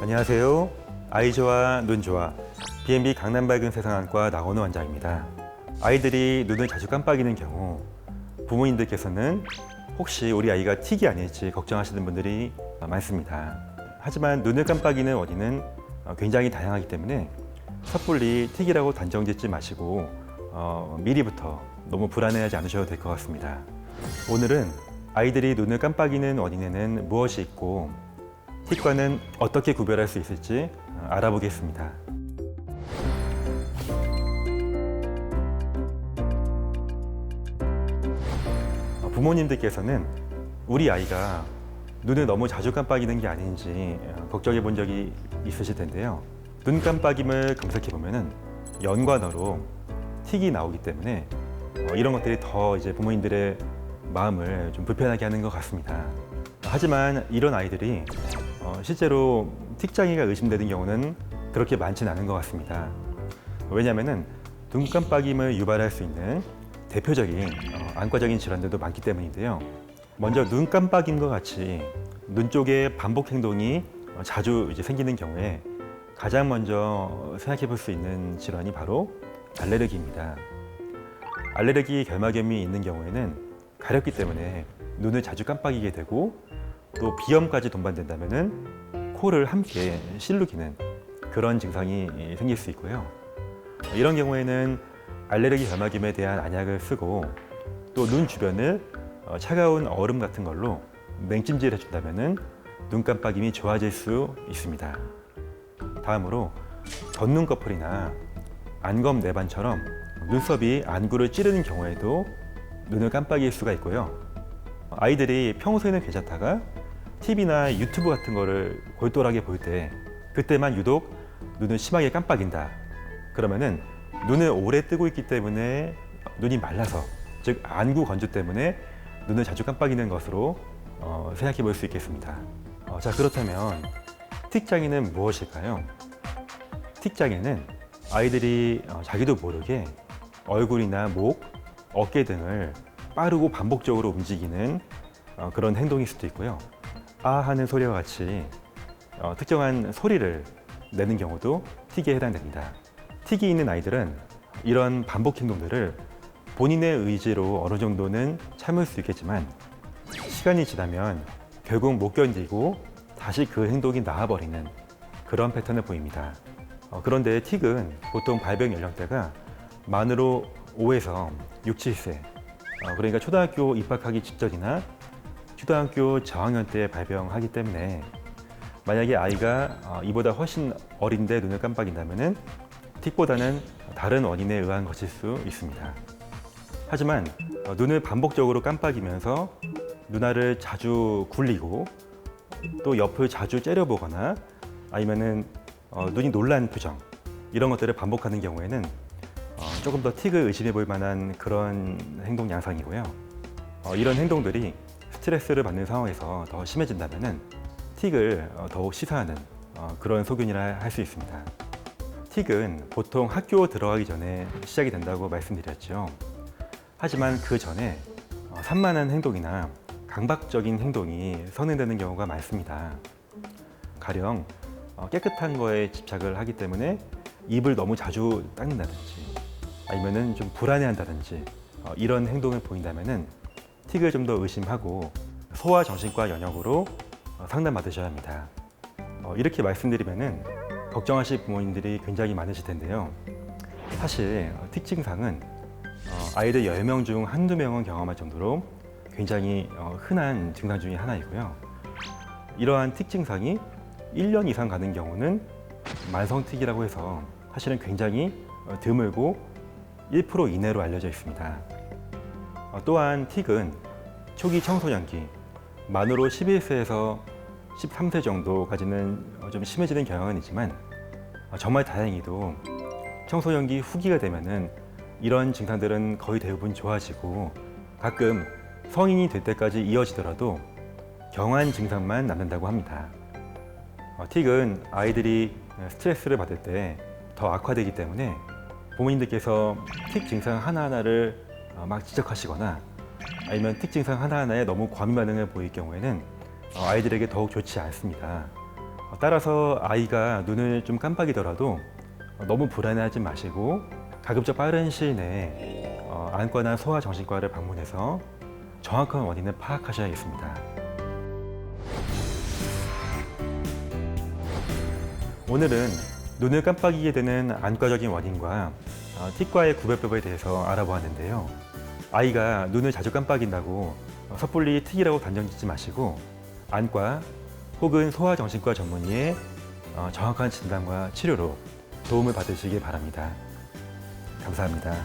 안녕하세요. 아이 좋아, 눈 좋아. B&B 강남발근세상안과 나건우 원장입니다. 아이들이 눈을 자주 깜빡이는 경우 부모님들께서는 혹시 우리 아이가 틱이 아닐지 걱정하시는 분들이 많습니다. 하지만 눈을 깜빡이는 원인은 굉장히 다양하기 때문에 섣불리 틱이라고 단정 짓지 마시고 미리부터 너무 불안해하지 않으셔도 될 것 같습니다. 오늘은 아이들이 눈을 깜빡이는 원인에는 무엇이 있고 틱과는 어떻게 구별할 수 있을지 알아보겠습니다. 부모님들께서는 우리 아이가 눈을 너무 자주 깜빡이는 게 아닌지 걱정해 본 적이 있으실 텐데요. 눈 깜빡임을 검색해 보면은 연관어로 틱이 나오기 때문에 이런 것들이 더 이제 부모님들의 마음을 좀 불편하게 하는 것 같습니다. 하지만 이런 아이들이 실제로 틱 장애가 의심되는 경우는 그렇게 많지는 않은 것 같습니다. 왜냐하면 눈 깜빡임을 유발할 수 있는 대표적인 안과적인 질환들도 많기 때문인데요. 먼저 눈 깜빡임과 같이 눈 쪽에 반복 행동이 자주 이제 생기는 경우에 가장 먼저 생각해 볼 수 있는 질환이 바로 알레르기입니다. 알레르기 결막염이 있는 경우에는 가렵기 때문에 눈을 자주 깜빡이게 되고 또 비염까지 동반된다면 코를 함께 실룩이는 그런 증상이 생길 수 있고요. 이런 경우에는 알레르기 결막염에 대한 안약을 쓰고 또 눈 주변을 차가운 얼음 같은 걸로 냉찜질해 준다면 눈 깜빡임이 좋아질 수 있습니다. 다음으로 덧눈꺼풀이나 안검 내반처럼 눈썹이 안구를 찌르는 경우에도 눈을 깜빡일 수가 있고요. 아이들이 평소에는 괜찮다가 TV나 유튜브 같은 거를 골똘하게 볼 때 그때만 유독 눈을 심하게 깜빡인다. 그러면은 눈을 오래 뜨고 있기 때문에 눈이 말라서, 즉 안구 건조 때문에 눈을 자주 깜빡이는 것으로 생각해 볼 수 있겠습니다. 자, 그렇다면 틱 장애는 무엇일까요? 틱 장애는 아이들이 자기도 모르게 얼굴이나 목, 어깨 등을 빠르고 반복적으로 움직이는 그런 행동일 수도 있고요. 아 하는 소리와 같이 특정한 소리를 내는 경우도 틱에 해당됩니다. 틱이 있는 아이들은 이런 반복 행동들을 본인의 의지로 어느 정도는 참을 수 있겠지만 시간이 지나면 결국 못 견디고 다시 그 행동이 나와버리는 그런 패턴을 보입니다. 그런데 틱은 보통 발병 연령대가 만으로 5에서 6, 7세, 그러니까 초등학교 입학하기 직전이나 초등학교 저학년 때 발병하기 때문에 만약에 아이가 이보다 훨씬 어린데 눈을 깜빡인다면 틱보다는 다른 원인에 의한 것일 수 있습니다. 하지만 눈을 반복적으로 깜빡이면서 눈알을 자주 굴리고 또 옆을 자주 째려보거나 아니면은 눈이 놀란 표정, 이런 것들을 반복하는 경우에는 조금 더 틱을 의심해 볼 만한 그런 행동 양상이고요. 이런 행동들이 스트레스를 받는 상황에서 더 심해진다면 틱을 더욱 시사하는 그런 소견이라 할 수 있습니다. 틱은 보통 학교 들어가기 전에 시작이 된다고 말씀드렸죠. 하지만 그 전에 산만한 행동이나 강박적인 행동이 선행되는 경우가 많습니다. 가령 깨끗한 거에 집착을 하기 때문에 입을 너무 자주 닦는다든지 아니면은 좀 불안해한다든지 이런 행동을 보인다면은 틱을 좀 더 의심하고 소아정신과 연역으로 상담받으셔야 합니다. 이렇게 말씀드리면은 걱정하실 부모님들이 굉장히 많으실 텐데요. 사실 틱 증상은 아이들 10명 중 한두 명은 경험할 정도로 굉장히 흔한 증상 중에 하나이고요. 이러한 틱 증상이 1년 이상 가는 경우는 만성 틱이라고 해서 사실은 굉장히 드물고 1% 이내로 알려져 있습니다. 또한 틱은 초기 청소년기, 만으로 11세에서 13세 정도까지는 좀 심해지는 경향은 있지만 정말 다행히도 청소년기 후기가 되면은 이런 증상들은 거의 대부분 좋아지고 가끔 성인이 될 때까지 이어지더라도 경한 증상만 남는다고 합니다. 틱은 아이들이 스트레스를 받을 때 더 악화되기 때문에 부모님들께서 틱 증상 하나하나를 막 지적하시거나 아니면 틱 증상 하나하나에 너무 과민 반응을 보일 경우에는 아이들에게 더욱 좋지 않습니다. 따라서 아이가 눈을 좀 깜빡이더라도 너무 불안해하지 마시고 가급적 빠른 시일 내에 안과나 소아정신과를 방문해서 정확한 원인을 파악하셔야겠습니다. 오늘은 눈을 깜빡이게 되는 안과적인 원인과 티과의 구별법에 대해서 알아보았는데요. 아이가 눈을 자주 깜빡인다고 섣불리 틱이라고 단정짓지 마시고 안과 혹은 소아정신과 전문의의 정확한 진단과 치료로 도움을 받으시기 바랍니다. 감사합니다.